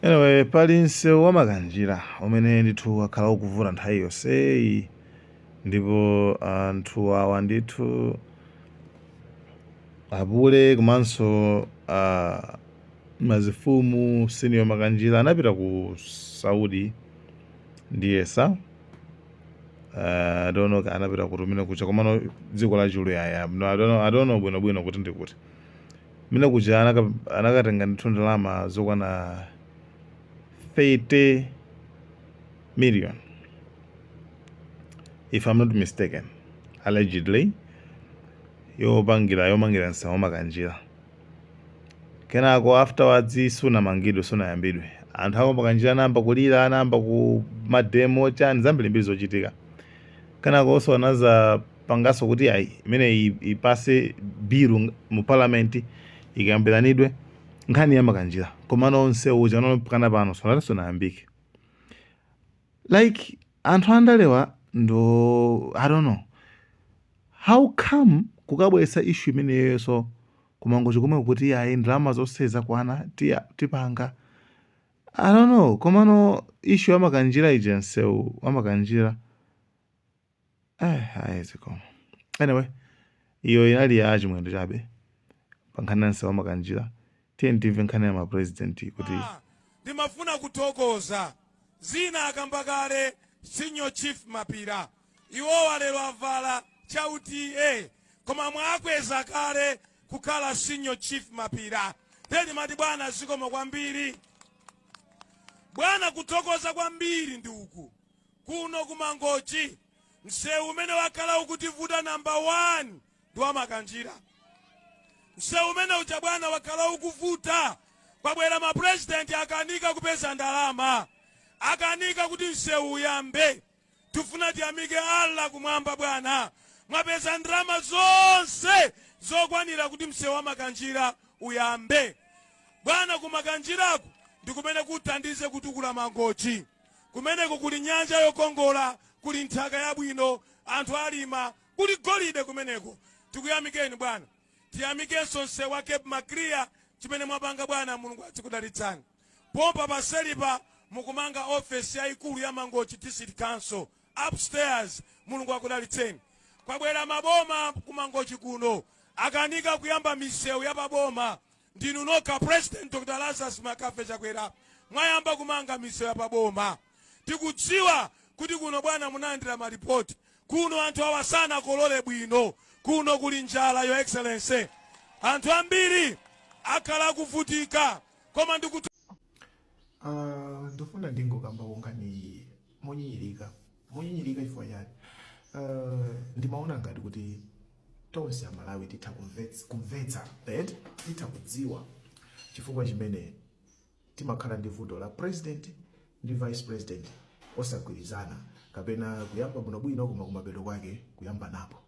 Anyway, pali msewu wamakanjira umene ndithu akhala ukuvuta nthawi yonseyi, ndipo anthu awa ndithu apule komanso mazifumu senior makanjira anapita ku Saudi ndiyesa. I don't know anapita kuti mine kucha komano dziko la chulu yaya. No, I don't know bwinobwino kuti ndikuti mine kucha anakatenga ndithu ndalama zokwana 30 million, if I'm not mistaken, allegedly, yomangira msewu wamakanjira. Kenako afterwards sunayambidwe. Anthu ako makanjira anayamba kulira, anayamba ku mademo chani zambiri zochitika. Kenako also anaza pangaso kuti ayi imene ipase bill mu parliament ikayambiranidwe nkhani ya makanjira. Komano msewu uja unopakana pano sunayambike. Like anthu andalewa ndo I don't know how come kukabwesa issue imeneyo so kumangochi kumwe kuti ayi ndalama zoseza kwana tipanga I don't know. Komano issue ya makanjira ija msewu wamakanjira ayiziko. Anyway, iyo inali ya chimwendo chabe pankhani ya msewu wamakanjira. Tiye nkhani ya mapresident kuti ndimafuna kuthokoza zina akambakale Senior Chief Mapira iwowa lero avala chauti koma mwakweza kale kukhala Senior Chief Mapira. Teni mati bwana zikomo kwambiri. Bwana kuthokoza kwambiri ndi uku kuno kumangochi msewu umene wakhala ukutivuta number 1 ndi wamakanjira. Msewu umene uja bwana wakhala ukuvuta kwabwera mapresident akanika kupeza ndalama, akanika kuti msewu uyambe. Tufuna tiyamike Allah kumwamba bwana, mwapeza ndalama zonse zokwanira kuti msewu wamakanjira uyambe. Bwana kumakanjiraku ndikumene kuthandize kutukula mangochi, kumeneko kuli nyanja yokongola, kuli nthaka yabwino, anthu alima, kuli golide kumeneko. Tikuyamikeni bwana. Tiyamikenso msewu wa Cape Macria chimene mwapanga bwana, Mulungu atikudalitsani. Pompa paselipa mukumanga office yayikulu ya Mangochi District Council upstairs, Mulungu akudalitseni. Kwabwera maboma kumangochi kuno akanika kuyamba misewu ya paboma ndinu nokha President Dr. Lazarus Makafe Chakwera mwayamba kumanga misewu ya paboma. Tikudziwa kuti kuno bwana munandira maripoti kuno anthu awasana kolole bwino, kuno kuli njala yo excellency, anthu ambiri akhala kuvutika koma ndikuti ndofuna ndingokamba ungani monyinyirika ifo yani ndimaona ngati kuti tonse amalawi titha kumvetsa that titha kudziwa chifukwa chimene timakhala ndi vuto la president ndi vice president osagwirizana kapena kuyamba bwinobwino koma kumapeto kwake kuyamba napo.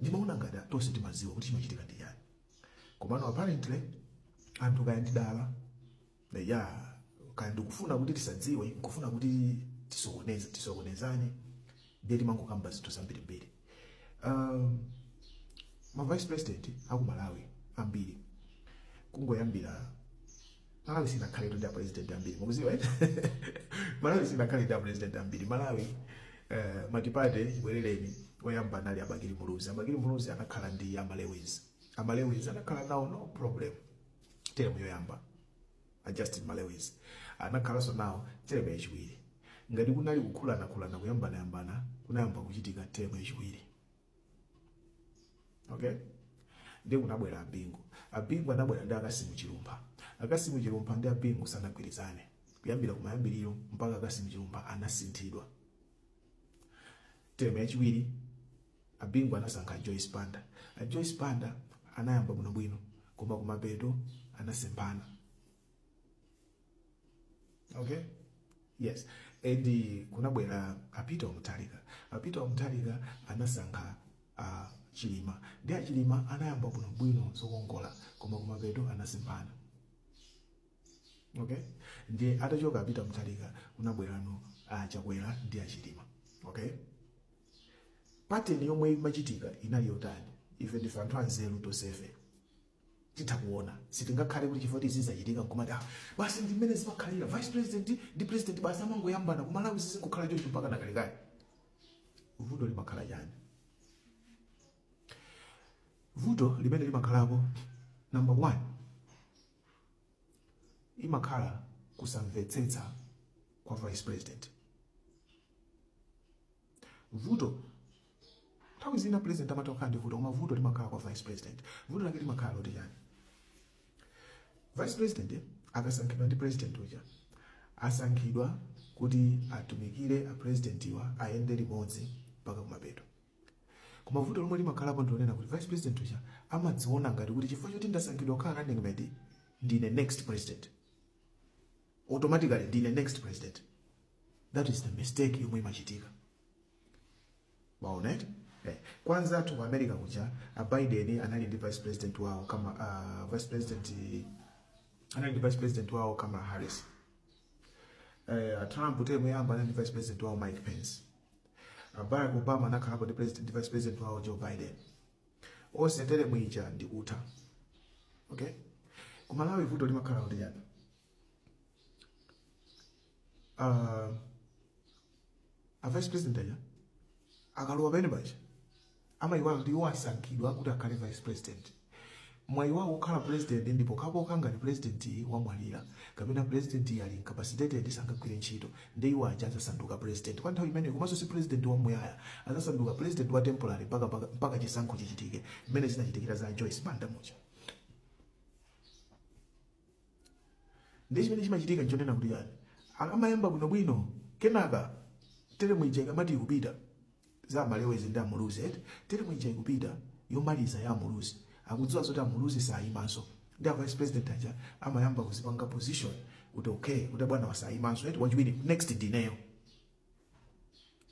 Ndimaona ngati tonse timadziwa kuti chimachitika ndi yani. Komano apparently anthu kaya ndidala kaya ndikufuna kuti tisadziwe, nkufuna kuti tisokonezane, ndiye timangokamba zinthu zambirimbiri. Ma vice president aku Malawi ambiri kungoyambira Malawi sinakhale ndi president ambiri, mukuziwa Malawi sinakhale ndi president ambiri. Malawi matipate bwerereni oyamba nali Abagiri Muluzi anakhala ndi Amalewezi anakhala nawo no problem term yoyamba Justin Malewezi anakhala so nawo term yachiwiri. Ngati kunali kukhulana kuyambana kunayamba kuchitika term yachiwiri. Okay, ndiye kunabwera Abingu anabwera ndi Akasimu Chilumba ndi Abingu sanagwirizane kuyambira kumayambiriro mpaka Akasimu Chilumba anasinthidwa. Term yachiwiri Abingu anasankha Joyce Banda anayamba bwinobwino koma kumapeto anasemphana. Okay, yes, edi kunabwera Peter Mutharika anasankha Chilima ndi Chilima anayamba bwinobwino zokongola koma kumapeto anasemphana. Okay, ndiye atachoka Peter Mutharika kunabwerano Chakwera ndi Chilima. Okay, pattern yomwe imachitika inali yotani ife ndife anthu anzeru tosefe. titakuona sitingakhale kuti chifukwa zizachitika nkumati basi ndi mmene zimakhalira vice president ndi president basi amangoyambana kumalawi zizikukhala choncho mpaka nakalekale. Vuto limakhala chani? Vuto limene limakhalapo number 1 imakhala kusamvetsetsa kwa vice president. Vuto nthawi zina president amatokhala ndi vuto, koma vuto limakhala kwa vice president. Vuto lake limakhala loti chani? Vice president akasankhidwa ndi president uja asankhidwa kuti atumikire a president iwa ayende limodzi mpaka kumapeto. Koma vuto lomwe limakhalapo ndionena kuti vice president uja amadziona ngati kuti chifukwa choti ndasankhidwa kukhala running mate ndine next president, automatically ndine next president. That is the mistake yomwe imachitika. Waona? Kwanza tu America kuja Biden anali ndi vice president wao kama vice president wao kama Harris. Trump teme yamba anali vice president wao Mike Pence. Barack Obama anakhala ndi vice president wao Joe Biden. Ose tele mwija ndi uta. Okay? Kumalawi vuto limakhala kuti yani. A vice president ya akalowa pene baje amayiwa kuti wasankhidwa kuti akhale vice president. Mwayiwa ukhala president ndipo kapoka ngati president wamwalira kapena president ali incapacitated sangagwire ntchito ndi iwo aja azasanduka president. Kwa nthawi imene komanso si president wamuyaya azasanduka president wa temporary mpaka chisankho chichitike, imene zinachitikira za Joyce Banda muja. Ndi chimene chimachitika nchonena kuti yani amayamba bwinobwino kenaka tere mwija ikamati ikupita za malewezi ndi amuluzi tere mwija ikupita yomaliza ya amuluzi akudziwa zoti amuluzi sayimanso ndi a vice president aja amayamba kuzipanga position kuti okay kuti bwana wasayimanso wachiwiri next ndineyo.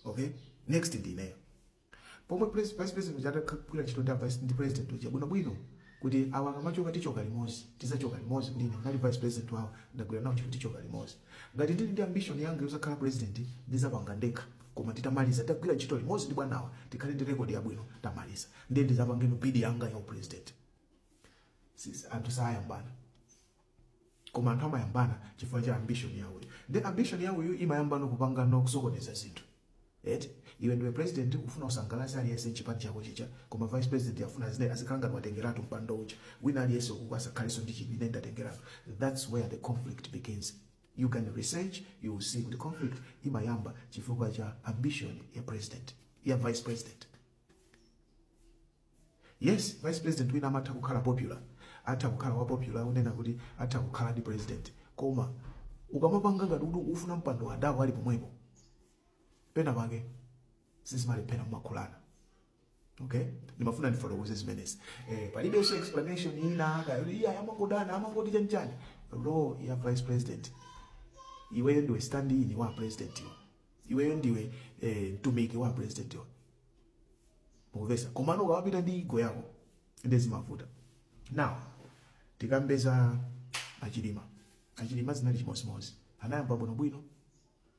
Okay, next ndineyo. Pomwe vice president uja atakwira ntchito ndi vice president uja bwinobwino kuti awa kamachoka tichoka limodzi tizachoka limodzi ndine ngati vice president wawo ndagwira nawo ntchito tichoka limodzi. Ngati ndili ndi ambition yanga yozakhala president ndizapanga ndekha koma titamaliza tagwira ntchito limodzi ndi bwanawa tikhale ndi record yabwino tamaliza ndiye ndizapangeno bid yanga ya president. Anthu sayambana koma anthu amayambana chifukwa cha ambition yawo. Ndi ambition yawo imayambano kupanga no kusokoneza zinthu. Iwe ndiwe president ufuna usangalatsa aliyense chipani chako chicha koma vice president afuna zine azikhala ngati watengeratu mpando uja wina aliyense ukwasakhaleso ndi chipine ndatengeratu. That's where the conflict begins. You can research, you will see the conflict imayamba chifukwa cha ambition ya president ya vice president. Yes, vice president wina amata kukhala popular, ata kukhala wa popular unena kuti ata kukhala ndi president koma ukamapanga ngati ufuna mpando wa dawa ali pomwepo pena pake sizimali pena makulana. Okay, nimafuna ndifotokoze zimenezi. Palibe so explanation ina amangodana amangoti chanchani law ya vice president. Iwe ndiwe stand in wa president iwe ndiwe mtumiki wa president muvesa komano ukapita ndi igo yako ndezi mafuta. Now tikambeza achilima zinali chimosimosi anayamba bwinobwino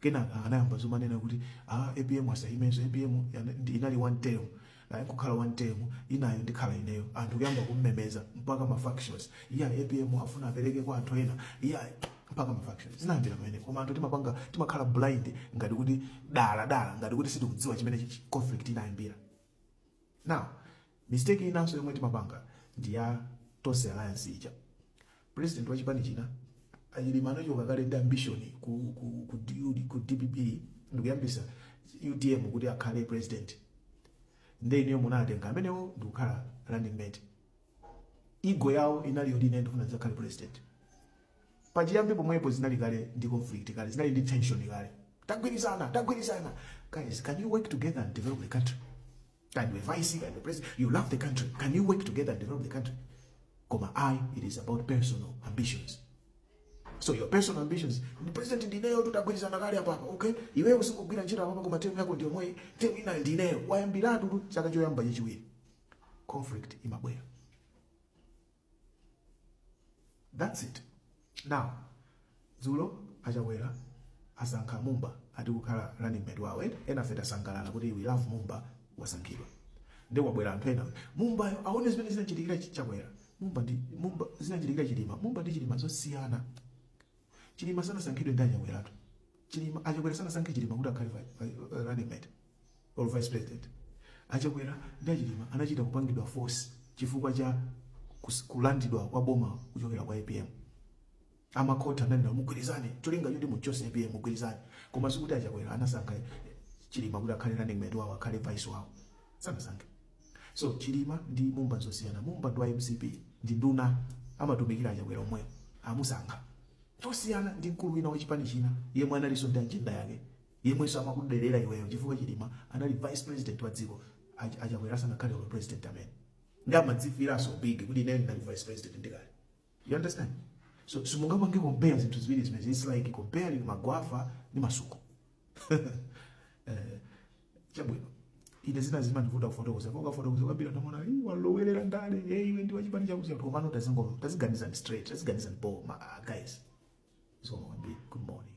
kenaka anayamba zomanena kuti APM asayimenso APM inali one term kukhala one term inayo ndikhala ineyo anthu kuyamba kummemeza mpaka ma factions APM afuna apereke kwa anthu ena mpaka ma factions zinambira pamene koma anthu timakhala blind ngati kuti dala ngati kuti sitikudziwa chimene conflict inayambira. Now mistake inanso yomwe timapanga ndi ya Tonse Alliance ija. President wa chipani china achilima anachoka kale ndi ambition ku DPP ndikuyambisa UDM kuti akhale president. Ndi niyo munatenga amenewo ndikukhala running mate. Igo yawo inali yoti ine ndifuna ndizakhale president. Pachiyambi pomwepo zinali kale ndi conflict kale zinali ndi tension kale. Tagwirizana. Guys, can you work together and develop the country? Can you vice and the president? You love the country. Can you work together and develop the country? It is about personal ambitions. So your personal ambitions, the president ndineyo tutagwirizana kale hapa. Okay? Iwe usingogwira njira hapa koma temu yako ndio moyo. Temu ina ndineyo. Wayambiratu tu chaka choyamba chiwiri. Conflict imabwera. That's it. Now, Zulo achawera asankha Mumba ati kukhala running mate wawe ena feta sangalala kuti we love Mumba wasankhidwa. Ndi wabwera anthu ena Mumba aone zimene zinachitikira chakwera. mumba zinachitikira Chilima, mumba ndi Chilima zosiyana. Chilima sanasankhidwe ndi Achakwera. Chilima Achakwera sanasankhe Chilima kuti akhale running mate or vice president. Achakwera ndi Chilima anachita kupangidwa force chifukwa cha kulandidwa kwa boma kuchokera kwa APM. Amakhotha ananena mugwirizane cholinga choti muchose APM mugwirizane. Koma sikuti Achakwera anasankha Chilima kuti akhale running mate wawo, akhale vice wawo. Sanasankhe. So Chilima ndi mumba zosiyana. Mumba ndi MCP ndi nduna amatumikira Achakwera omweyo amusankha. Tosiyana ndi mkulu wina wachipani china yemwe analinso ndi agenda yake, yemwenso amakuderera iweyo chifukwa Chilima anali vice president wa dziko. Achakwera sanakhale wa president amene ndi amadzifiranso big kuti ine ndali vice president ndikale. You understand? So simungapange compare zinthu ziwiri zimene. It's like comparing magwafa ndi masuku. Chabwino ine zina zimandivuta kufotokoza kwambiri ndamona walowerera ndale iwe ndi wachipani chakuziya komano taziganiza straight, taziganiza bo guys. So good morning.